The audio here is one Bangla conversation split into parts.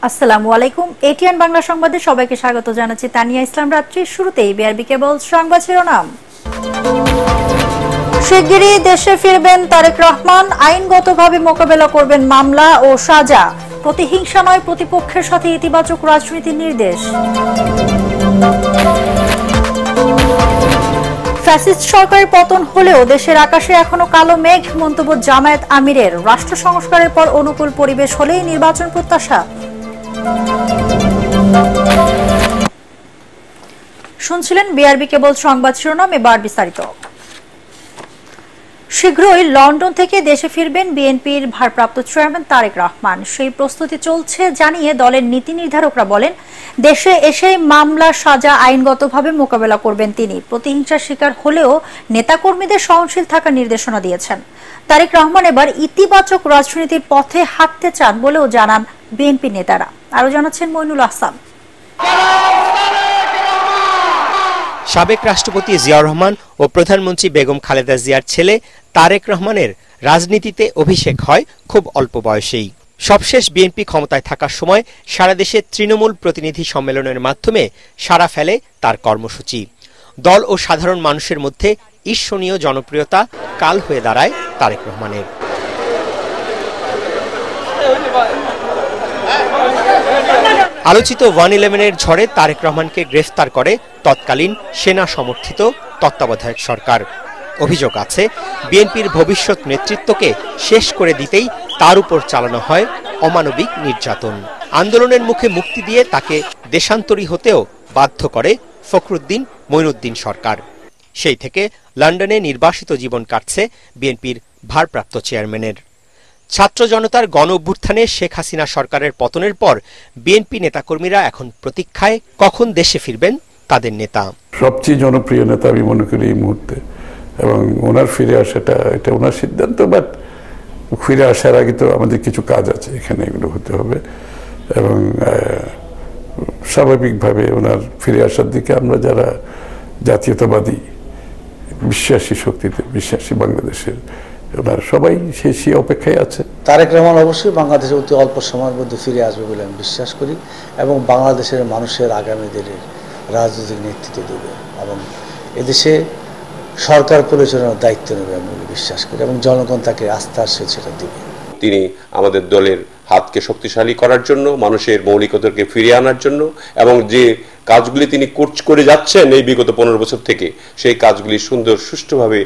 আসসালামু আলাইকুম। এটিএন বাংলা সংবাদে সবাইকে স্বাগত জানাচ্ছি তানিয়া ইসলাম। রাত্রির শুরুতেই বিআরবি কেবল সংবাদ শিরোনাম। শিগগিরই দেশে ফিরবেন তারেক রহমান, আইনগতভাবে মোকাবেলা করবেন মামলা ও সাজা। প্রতিহিংসা নয়, প্রতিপক্ষের সাথে ইতিবাচক রাজনীতির নির্দেশ। ফ্যাসিস্ট সরকারের পতন হলেও দেশের আকাশে এখনো কালো মেঘ, মন্তব্য জামায়াত আমিরের। রাষ্ট্র সংস্কারের পর অনুকূল পরিবেশ হলেই নির্বাচন প্রত্যাশা। শুনছিলেন বিআরবি কেবল সংবাদ শিরোনাম, এবার বিস্তারিত। শীঘ্রই লন্ডন থেকে দেশে ফিরবেন বিএনপির ভারপ্রাপ্ত চেয়ারম্যান তারেক রহমান। সেই প্রস্তুতি চলছে জানিয়ে দলের নীতি নির্ধারকরা বলেন, দেশে এসে মামলা সাজা আইনগতভাবে মোকাবেলা করবেন তিনি। প্রতিহিংসার শিকার হলেও নেতাকর্মীদের সহনশীল থাকার নির্দেশনা দিয়েছেন। তারেক রহমান এবার ইতিবাচক রাজনীতির পথে হাঁটতে চান বলেও জানান বিএনপি নেতারা। আরো জানাচ্ছেন মইনুল আহসান। সাবেক রাষ্ট্রপতি জিয়াউর রহমান ও প্রধানমন্ত্রী বেগম খালেদা জিয়ার ছেলে তারেক রহমানের রাজনীতিতে অভিষেক হয় খুব অল্প বয়সেই। সবশেষ বিএনপি ক্ষমতায় থাকার সময় সারা দেশে তৃণমূল প্রতিনিধি সম্মেলনের মাধ্যমে সাড়া ফেলে তার কর্মসূচি। দল ও সাধারণ মানুষের মধ্যে ঈর্ষণীয় জনপ্রিয়তা কাল হয়ে দাঁড়ায় তারেক রহমানের। আলোচিত 111-এর ঝড়ে তারেক রহমানকে গ্রেফতার করে তৎকালীন সেনা সমর্থিত তত্ত্বাবধায়ক সরকার। অভিযোগ আছে, বিএনপির ভবিষ্যৎ নেতৃত্বকে শেষ করে দিতেই তার উপর চালানো হয় অমানবিক নির্যাতন। আন্দোলনের মুখে মুক্তি দিয়ে তাকে দেশান্তরী হতেও বাধ্য করে ফখরুদ্দিন মঈনুদ্দিন সরকার। সেই থেকে লন্ডনে নির্বাসিত জীবন কাটছে বিএনপির ভারপ্রাপ্ত চেয়ারম্যানের। ছাত্র জনতার গণ অভ্যুত্থানে শেখ হাসিনা সরকারের পতনের পর বিএনপি নেতাকর্মীরা এখন প্রতীক্ষায় কখন দেশে ফিরবেন তাদের নেতা। সবচেয়ে জনপ্রিয় নেতা আমি মনে করি এই মুহূর্তে, এবং ওনার ফিরে আসাটা এটা ওনার সিদ্ধান্ত। বাট ফিরে আসার আগে তো আমাদের কিছু কাজ আছে, এখানে এগুলো হতে হবে, এবং স্বাভাবিকভাবে ওনার ফিরে আসার দিকে আমরা যারা জাতীয়তাবাদী বিশ্বাসী, শক্তিতে বিশ্বাসী বাংলাদেশের, ওনারা সবাই সেই অপেক্ষায় আছে। তারেক রহমান অবশ্যই বাংলাদেশে অতি অল্প সময়ের মধ্যে ফিরে আসবে বলে আমি বিশ্বাস করি, এবং বাংলাদেশের মানুষের আগামী দিনের রাজনৈতিক নেতৃত্ব দেবে এবং এদেশে সরকার পরিচালনার দায়িত্ব নেবে আমি বিশ্বাস করি, এবং জনগণ তাকে আস্থার সাথে সেটা দেবে। তিনি আমাদের দলের হাতকে শক্তিশালী করার জন্য, মানুষের মৌলিকতাকে ফিরিয়ে আনার জন্য, এবং যে কাজগুলি তিনি করে যাচ্ছেন এই বিগত 15 বছর থেকে, সেই কাজগুলি সুন্দর সুষ্ঠুভাবে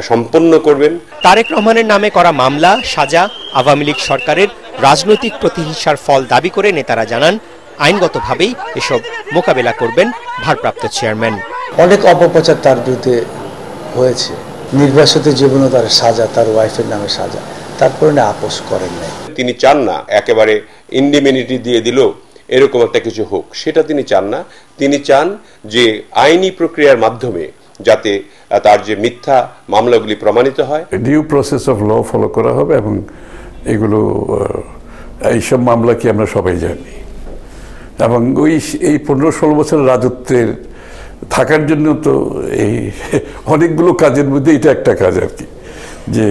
সম্পন্ন করবেন। তারেক রহমানের নামে করা মামলা, সাজা আওয়ামী লীগ সরকারের রাজনৈতিক প্রতিহিংসার ফল দাবি করে নেতারা জানান, আইনগতভাবেই এসব মোকাবেলা করবেন ভারপ্রাপ্ত চেয়ারম্যান। অনেক অপপ্রচার তার বিরুদ্ধে হয়েছে, নির্বাসিত জীবনে তার সাজা, তার ওয়াইফের নামে সাজা, তারপরে না আপোষ করেন নাই। তিনি চান না একেবারে ইন্ডিমিনিটি দিয়ে দিল এরকম একটা কিছু হোক, সেটা তিনি চান না। তিনি চান যে আইনি প্রক্রিয়ার মাধ্যমে যাতে তার যে মিথ্যা মামলাগুলি প্রমাণিত হয়, due process of law follow করা হবে। এবং এগুলো এইসব মামলা কি আমরা সবাই জানি, এবং এই 15-16 বছরের রাজত্বের থাকার জন্য তো এই অনেকগুলো কাজের মধ্যে এটা একটা কাজ আর কি, যে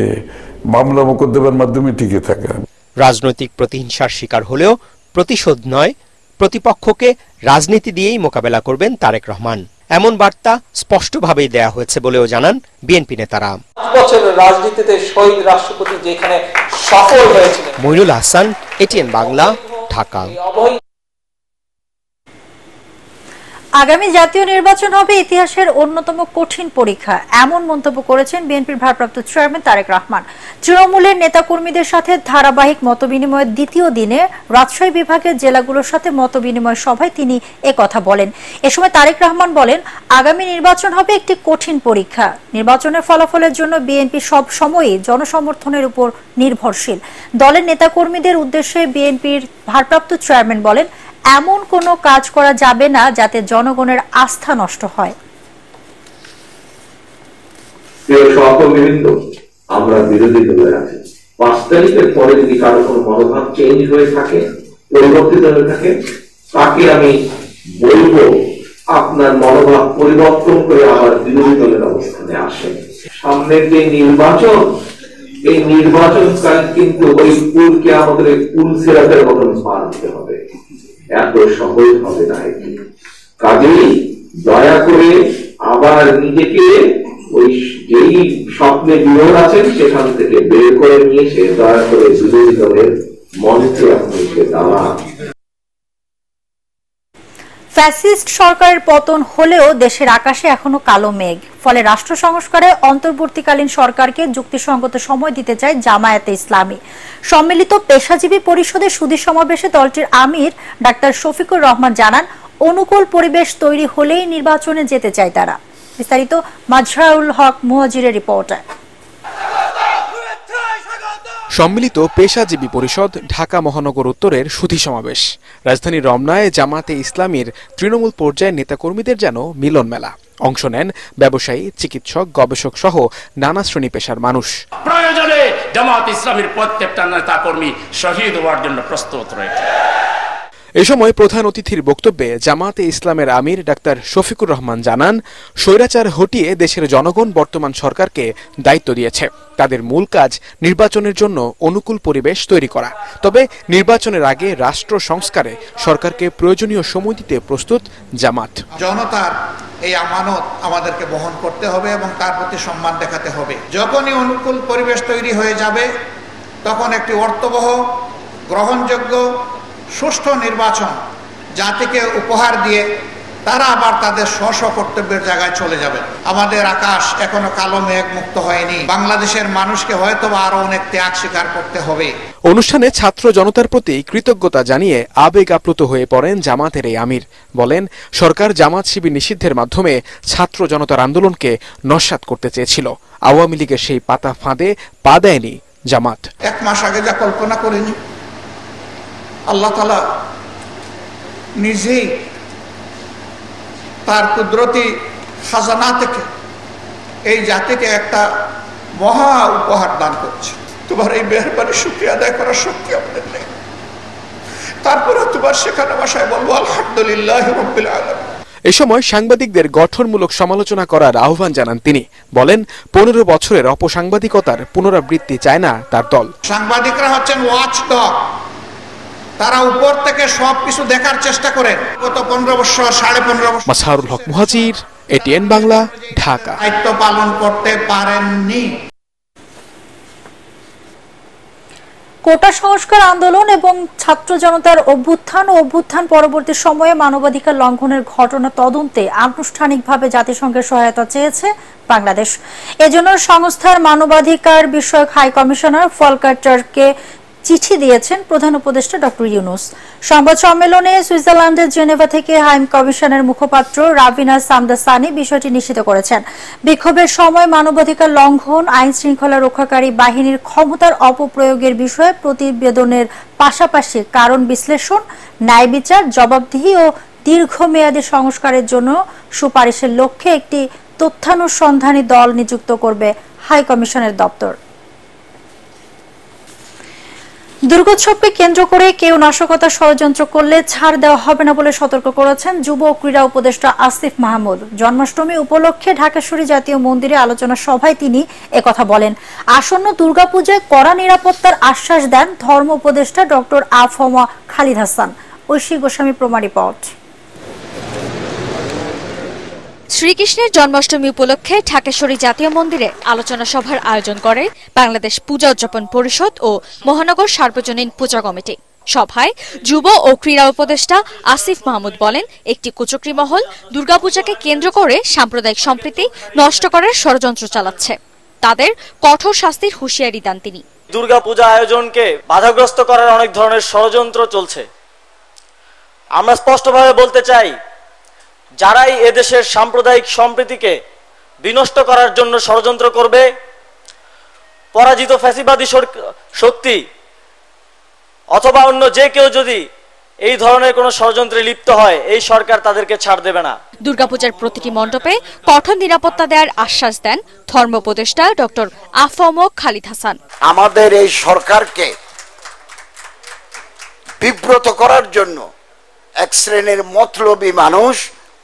মামলা মোকদ্দমার মাধ্যমে টিকে থাকা। রাজনৈতিক প্রতিহিংসার শিকার হলেও প্রতিশোধ নয়, প্রতিপক্ষকে রাজনীতি দিয়েই মোকাবেলা করবেন তারেক রহমান। এমন বার্তা স্পষ্টভাবেই দেয়া হয়েছে বলেও জানান বিএনপি নেতারা। বছরের রাজনীতিতে শহীদ রাষ্ট্রপতি যেখানে সফল হয়েছিলেন। মইনুল আহসান, এটিএন বাংলা, ঢাকা। আগামী জাতীয় নির্বাচন হবে ইতিহাসের অন্যতম কঠিন পরীক্ষা, এমন মন্তব্য করেছেন বিএনপির ভারপ্রাপ্ত চেয়ারম্যান তারেক রহমান। তৃণমূলের নেতাকর্মীদের সাথে ধারাবাহিক মতবিনিময়ের দ্বিতীয় দিনে রাজশাহী বিভাগের জেলাগুলোর সাথে মতবিনিময় সভায় তিনি একথা বলেন। এ সময় তারেক রহমান বলেন, আগামী নির্বাচন হবে একটি কঠিন পরীক্ষা। নির্বাচনের ফলাফলের জন্য বিএনপি সব সময়ই জনসমর্থনের উপর নির্ভরশীল। দলের নেতাকর্মীদের উদ্দেশ্যে বিএনপির ভারপ্রাপ্ত চেয়ারম্যান বলেন, এমন কোনো কাজ করা যাবে না যাতে জনগণের আস্থা নষ্ট হয়। আমরা বিরোধী দলে আছি, 5 তারিখের পরে যদি কারো কোনো মনোভাব চেঞ্জ হয়ে থাকে, পরিবর্তিত হয়ে থাকে, তাকে আমি বলবো আপনার মনোভাব পরিবর্তন করে আবার বিরোধী দলের অবস্থানে আসেন। সামনের যে নির্বাচন, এই নির্বাচনকাল কিন্তু ওই কুলকে আমাদের কুল সিরাতের মতন পার দিতে হবে। এত সহজ হবে না এটি। কাজেই দয়া করে আবার নিজেকে ওই যেই স্বপ্নে বিরোধ আছেন সেখান থেকে বের করে নিয়ে এসে দয়া করে বিরোধী দলের মঞ্চে আপনি এসে দাঁড়ান। ফ্যাসিস্ট সরকারের পতন হলেও দেশের আকাশে এখনো কালো মেঘ। ফলে রাষ্ট্র সংস্কারে অন্তর্বর্তীকালীন সরকারকে যুক্তিসঙ্গত সময় দিতে চায় জামায়াতে ইসলামী। সম্মিলিত পেশাজীবী পরিষদের সুধী সমাবেশে দলটির আমির ডাক্তার শফিকুর রহমান জানান, অনুকূল পরিবেশ তৈরি হলেই নির্বাচনে যেতে চায় তারা। বিস্তারিত মাজহারুল হক মুহাজিরের রিপোর্টে। সম্মিলিত পেশাজীবী পরিষদ ঢাকা মহানগর উত্তরের সুধী সমাবেশ। রাজধানীর রমনায় জামাতে ইসলামীর তৃণমূল পর্যায়ের নেতাকর্মীদের যেন মিলন মেলা। অংশ নেন ব্যবসায়ী, চিকিৎসক, গবেষক সহ নানা শ্রেণী পেশার মানুষ। প্রয়োজনে জামাতে ইসলামীর প্রত্যেকটা নেতাকর্মী শহীদ হওয়ার জন্য প্রস্তুত রয়েছে। এ সময় প্রধান অতিথির বক্তব্যে জামাতে ইসলামের আমির ডাক্তার শফিকুর রহমান জানান, স্বৈরাচার হটিয়ে দেশের জনগণ বর্তমান সরকারকে দায়িত্ব দিয়েছে। তাদের মূল কাজ নির্বাচনের জন্য অনুকূল পরিবেশ তৈরি করা। তবে নির্বাচনের আগে রাষ্ট্র সংস্কারে সরকারকে প্রয়োজনীয় সময় দিতে প্রস্তুত জামাত। জনতার এই আমানত আমাদেরকে বহন করতে হবে এবং তার প্রতি সম্মান দেখাতে হবে। যখনই অনুকূল পরিবেশ তৈরি হয়ে যাবে তখন একটি অর্থবহ, গ্রহণযোগ্য, সুষ্ঠু নির্বাচন জাতিকে উপহার দিয়ে তারা আবার তাদের স্ব কর্তব্যের জায়গায় চলে যাবে। আমাদের আকাশ এখনো কালো মেঘ মুক্ত হয়নি। বাংলাদেশের মানুষকে হয়তো আরো অনেক ত্যাগ স্বীকার করতে হবে। অনুষ্ঠানে ছাত্র জনতার প্রতি কৃতজ্ঞতা জানিয়ে আবেগ আপ্লুত হয়ে পড়েন জামাতের এই আমির। বলেন, সরকার জামাত শিবির নিষিদ্ধের মাধ্যমে ছাত্র জনতার আন্দোলনকে নস্যাৎ করতে চেয়েছিল। আওয়ামী লীগের সেই পাতা ফাঁদে পা দেয়নি জামাত। 1 মাস আগে যা কল্পনা করিনি, আল্লাহ তাআলা নিজেই তার কুদরতি খাজানা থেকে এই জাতিকে একটা মহা উপহার দান করছে। তোমার এই মেহেরবানি শুকরিয়া আদায় করার শক্তি আমাদের নেই। তারপরে তোমার সেখানে ভাষায় বলবো আলহামদুলিল্লাহ রাব্বিল আলামিন। এ সময় সাংবাদিকদের গঠনমূলক সমালোচনা করার আহ্বান জানান তিনি। বলেন, 15 বছরের অপসাংবাদিকতার পুনরাবৃত্তি চায় না তার দল। সাংবাদিকরা হচ্ছেন ওয়াচডগ। তারা উপর থেকে সবকিছু দেখার চেষ্টা করেন। গত 15 বছর, 15.5 বছর মাজহারুল হক মুহাজির, এটিএন বাংলা, ঢাকা। দায়িত্ব পালন করতে পারেননি। কোটা সংস্কার আন্দোলন এবং ছাত্র জনতার অভ্যুত্থান ও অভ্যুত্থান পরবর্তী সময়ে মানবাধিকার লঙ্ঘনের ঘটনা তদন্তে আনুষ্ঠানিকভাবে জাতিসংঘের সহায়তা চেয়েছে বাংলাদেশ। এজন্য সংস্থার মানবাধিকার বিষয়ক হাই কমিশনার ফলকার টার্ককে চিঠি দিয়েছেন প্রধান উপদেষ্টা ডক্টর ইউনূস। সংবাদ সম্মেলনে সুইজারল্যান্ডের জেনেভা থেকে হাই কমিশনের মুখপাত্র রাভিনা সামদাসানি বিষয়টি নিশ্চিত করেছেন। বিক্ষোভের সময় মানবাধিকার লঙ্ঘন, আইন শৃঙ্খলা রক্ষাকারী বাহিনীর ক্ষমতার অপপ্রয়োগের বিষয়ে প্রতিবেদনের পাশাপাশি কারণ বিশ্লেষণ, ন্যায় বিচার, জবাবদিহি ও দীর্ঘমেয়াদী সংস্কারের জন্য সুপারিশের লক্ষ্যে একটি তথ্যানুসন্ধানী দল নিযুক্ত করবে হাই কমিশনের দপ্তর। দুর্গোৎসবকে কেন্দ্র করে কেউ নাশকতা ষড়যন্ত্র করলে ছাড় দেওয়া হবে না বলে সতর্ক করেছেন যুব ও ক্রীড়া উপদেষ্টা আসিফ মাহমুদ। জন্মাষ্টমী উপলক্ষে ঢাকেশ্বরী জাতীয় মন্দিরে আলোচনা সভায় তিনি একথা বলেন। আসন্ন দুর্গাপূজায় কড়া নিরাপত্তার আশ্বাস দেন ধর্ম উপদেষ্টা ডক্টর আফম খালিদ হাসান। ঐশী গোস্বামী প্রমাণ রিপোর্ট। শ্রীকৃষ্ণের জন্মাষ্টমী উপলক্ষে ঢাকেশ্বরী জাতীয় মন্দিরে আলোচনা সভার আয়োজন করে বাংলাদেশ পূজা উদযাপন পরিষদ ও মহানগর সার্বজনীন পূজা কমিটি। সভায় যুব ও ক্রীড়া উপদেষ্টা আসিফ মাহমুদ বলেন, একটি কুচক্রী মহল দুর্গাপূজাকে কেন্দ্র করে সাম্প্রদায়িক সম্প্রীতি নষ্ট করার ষড়যন্ত্র চালাচ্ছে। তাদের কঠোর শাস্তির হুঁশিয়ারি দেন তিনি। দুর্গাপূজা আয়োজনকে বাধাগ্রস্ত করার অনেক ধরনের ষড়যন্ত্র চলছে। আমরা স্পষ্টভাবে বলতে চাই, যারাই এদেশের সাম্প্রদায়িক সম্প্রীতিকে বিনষ্ট করার জন্য ষড়যন্ত্র করবে, পরাজিত ফ্যাসিবাদী শক্তি অথবা অন্য যে কেউ যদি এই ধরনের কোনো ষড়যন্ত্রে লিপ্ত হয়, এই সরকার তাদেরকে ছাড় দেবে না। দুর্গাপূজার প্রতিটি মণ্ডপে কঠোর নিরাপত্তা দেওয়ার আশ্বাস দেন ধর্ম উপদেষ্টা ডক্টর আফম খালিদ হাসান। আমাদের এই সরকারকে বিব্রত করার জন্য এক শ্রেণীর মতলবী মানুষ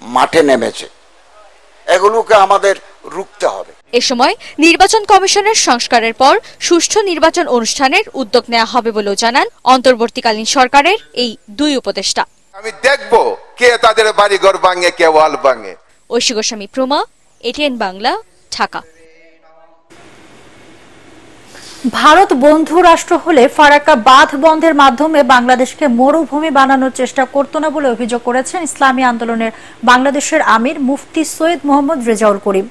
মাঠে নেমেছে, এগুলোকে আমাদের রুখতে হবে। এ সময় নির্বাচন কমিশনের সংস্কারের পর সুষ্ঠু নির্বাচন অনুষ্ঠানের উদ্যোগ নেওয়া হবে বলেও জানান অন্তর্বর্তীকালীন সরকারের এই দুই উপদেষ্টা। আমি দেখব কে তাদের বাড়িঘর ভাঙে, কে ওয়াল ভাঙে। ঐশী গোস্বামী প্রমা, এটিএন বাংলা, ঢাকা। ভারত বন্ধু রাষ্ট্র হলে ফারাক্কা বাঁধ বন্ধের মাধ্যমে বাংলাদেশকে মরুভূমি বানানোর চেষ্টা করত না বলে অভিযোগ করেছেন ইসলামী আন্দোলনের বাংলাদেশের আমির মুফতি সৈয়দ মোহাম্মদ রেজাউল করিম।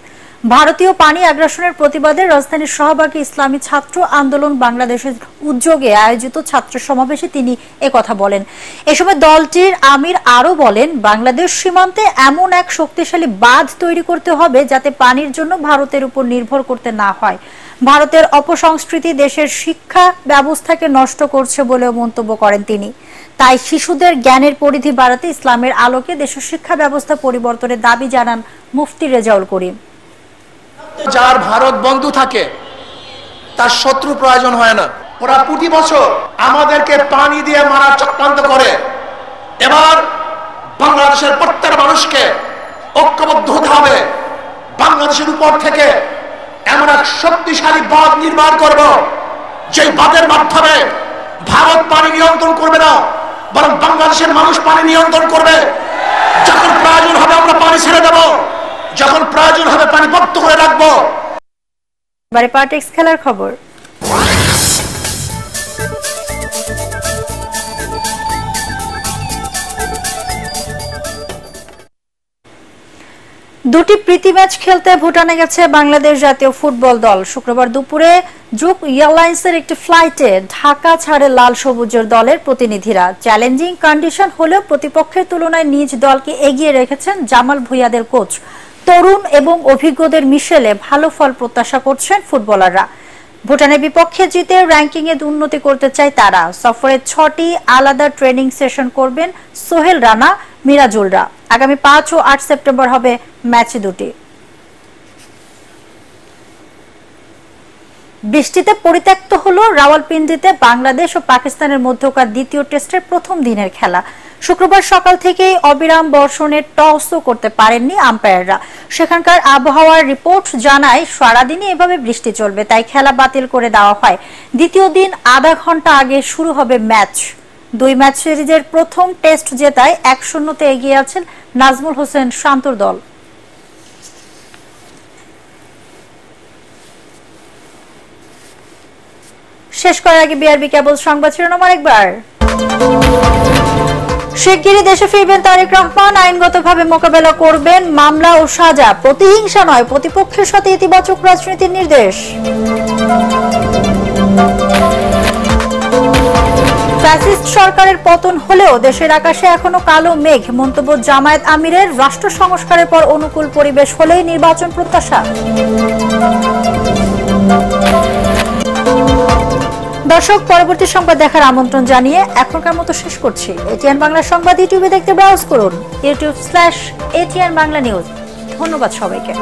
ভারতীয় পানি আগ্রাসনের প্রতিবাদে রাজধানীর শাহবাগে ইসলামী ছাত্র আন্দোলন বাংলাদেশের উদ্যোগে আয়োজিত ছাত্র সমাবেশে তিনি একথা বলেন। এ সময় দলটির আমির আরও বলেন, বাংলাদেশ সীমান্তে এমন এক শক্তিশালী বাঁধ তৈরি করতে হবে যাতে পানির জন্য ভারতের উপর নির্ভর করতে না হয়। ভারতের অপসংস্কৃতি দেশের শিক্ষা ব্যবস্থাকে নষ্ট করছে বলেও মন্তব্য করেন তিনি। তাই শিশুদের জ্ঞানের পরিধি বাড়াতে ইসলামের আলোকে দেশের শিক্ষা ব্যবস্থা পরিবর্তনের দাবি জানান মুফতি রেজাউল করিম। যার ভারত বন্ধু থাকে তার শত্রু প্রয়োজন হয় না। ওরা প্রতি বছর আমাদেরকে পানি দিয়ে মারার চক্রান্ত করে। এবার বাংলাদেশের প্রত্যেক মানুষকে ঐক্যবদ্ধ হতে হবে। বাংলাদেশের উপর থেকে এমন এক শক্তিশালী বাঁধ নির্মাণ করব, যে বাঁধের মাধ্যমে ভারত পানি নিয়ন্ত্রণ করবে না, বরং বাংলাদেশের মানুষ পানি নিয়ন্ত্রণ করবে। যখন প্রয়োজন হবে আমরা পানি ছেড়ে দেব, যখন প্রয়োজন হবে পানি বন্ধ করে রাখবো। এবারে পার্টিক্স খেলার খবর। দুটি প্রীতি ম্যাচ খেলতে ভুটানে গেছে বাংলাদেশ জাতীয় ফুটবল দল। শুক্রবার দুপুরে জুক এয়ারলাইন্সের একটি ফ্লাইটে ঢাকা ছাড়ে লাল সবুজের দলের প্রতিনিধিরা। চ্যালেঞ্জিং কন্ডিশন হলেও প্রতিপক্ষের তুলনায় নিজ দলকে এগিয়ে রেখেছেন জামাল ভুঁইয়াদের কোচ। তরুণ এবং অভিজ্ঞদের মিশেলে ভালো ফল প্রত্যাশা করছেন ফুটবলাররা। ভুটানের বিপক্ষে জিতে র্যাঙ্কিংয়ে উন্নতি করতে চায় তারা। সফরে 6টি আলাদা ট্রেনিং সেশন করবেন সোহেল রানা, মিরাজুলরা। আগামী 5 ও 8 সেপ্টেম্বর হবে ম্যাচ দুটি। বৃষ্টিতে পরিত্যক্ত হলো রাওয়ালপিন্ডিতে বাংলাদেশ ও পাকিস্তানের মধ্যকার দ্বিতীয় টেস্টের প্রথম দিনের খেলা। শুক্রবার সকাল থেকেই অবিরাম বর্ষণের টসও করতে পারেননি আম্পায়াররা। সেখানকার আবহাওয়ার রিপোর্ট জানায় সারাদিনই এভাবে বৃষ্টি চলবে, তাই খেলা বাতিল করে দেওয়া হয়। দ্বিতীয় দিন আধা ঘন্টা আগে শুরু হবে ম্যাচ। 2 ম্যাচ সিরিজের প্রথম টেস্ট জেতায় 1-0 এগিয়ে আছেন নাজমুল হোসেন শান্তর দল। শেষ করার আগে বিআরবি কেবল সংবাদ শিরোনাম আরেকবার। শিগগিরই দেশে ফিরবেন তারেক রহমান, আইনগতভাবে মোকাবেলা করবেন মামলা ও সাজা। প্রতিহিংসা নয়, প্রতিপক্ষের সাথে ইতিবাচক রাজনীতির নির্দেশ। ফ্যাসিস্ট সরকারের পতন হলেও দেশের আকাশে এখনো কালো মেঘ, মন্তব্য জামায়াত আমিরের। রাষ্ট্র সংস্কারের পর অনুকূল পরিবেশ হলেই নির্বাচন প্রত্যাশা। দর্শক, পরবর্তী সংবাদ দেখার আমন্ত্রণ জানিয়ে এখনকার মতো শেষ করছি। এটিএন বাংলা সংবাদ ইউটিউবে দেখতে ব্রাউজ করুন youtube/ATN বাংলা নিউজ। ধন্যবাদ সবাইকে।